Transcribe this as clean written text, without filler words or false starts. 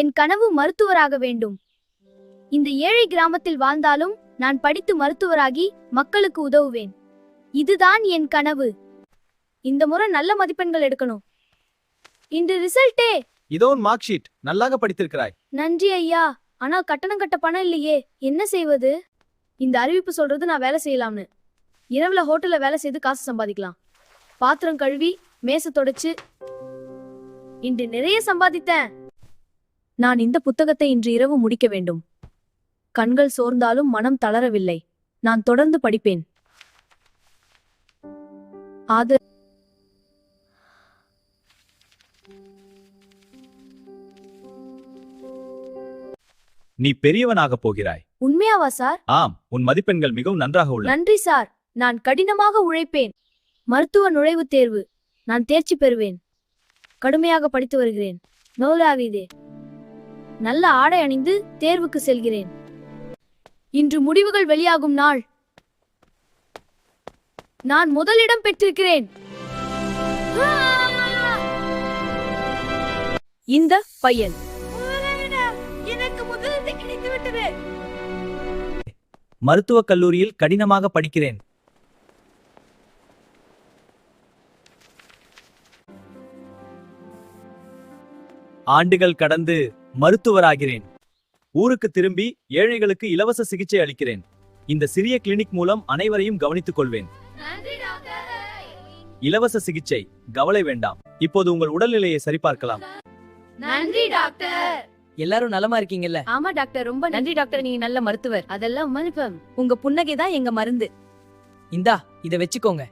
என் கனவு மருத்துவராக வேண்டும். இந்த ஏழை கிராமத்தில் வாழ்ந்தாலும் நான் படித்து மருத்துவராகி மக்களுக்கு உதவுவேன். இதுதான் என் கனவு. இந்த முறை நல்ல மதிப்பெண்கள் எடுக்கணும். இன்று ரிசல்ட்டே. இதோ உன் மார்க் ஷீட். நல்லாக படித்திருக்கிறாய். நன்றி ஐயா. ஆனால் கட்டணம் கட்ட பணம் இல்லையே, என்ன செய்வது? இந்த அறிவிப்பு சொல்றது நான் வேலை செய்யலாம்னு. இரவுல ஹோட்டல்ல வேலை செய்து காசு சம்பாதிக்கலாம். பாத்திரம் கழுவி மேசை தொடச்சு இன்று நிறைய சம்பாதித்தேன். நான் இந்த புத்தகத்தை இன்று இரவு முடிக்க வேண்டும். கண்கள் சோர்ந்தாலும் மனம் தளரவில்லை. நான் தொடர்ந்து படிப்பேன். நீ பெரியவனாக போகிறாய். உண்மையாவா சார்? ஆம், உன் மதிப்பெண்கள் மிகவும் நன்றாக உள்ளன. நன்றி சார். நான் கடினமாக உழைப்பேன். மருத்துவ நுழைவுத் தேர்வு நான் தேர்ச்சி பெறுவேன். கடுமையாக படித்து வருகிறேன். நோலாவிதே நல்ல ஆடை அணிந்து தேர்வுக்கு செல்கிறேன். இன்று முடிவுகள் வெளியாகும் நாள். நான் முதலிடம் பெற்றிருக்கிறேன். இந்த பையன் எனக்கு முதலிடம் கிடைத்துவிட்டது. மருத்துவக் கல்லூரியில் கடினமாக படிக்கிறேன். ஆண்டுகள் கடந்து மருத்துவராகிறேன். ஊருக்கு திரும்பி ஏழைகளுக்கு இலவச சிகிச்சை அளிக்கிறேன். இந்த சிறிய கிளினிக் மூலம் அனைவரையும் கவனித்துக் கொள்வேன். இலவச சிகிச்சை, கவலை வேண்டாம். இப்போது உங்கள் உடல்நிலையை சரிபார்க்கலாம். நன்றி டாக்டர். எல்லாரும் நலமா இருக்கீங்கல்ல? ஆமா டாக்டர், ரொம்ப நன்றி டாக்டர், நீங்க நல்ல மருத்துவர். அதெல்லாம் மன்னிப்பம். உங்க புன்னகை தான் எங்க மருந்து. இந்தா, இத வெச்சுக்கோங்க.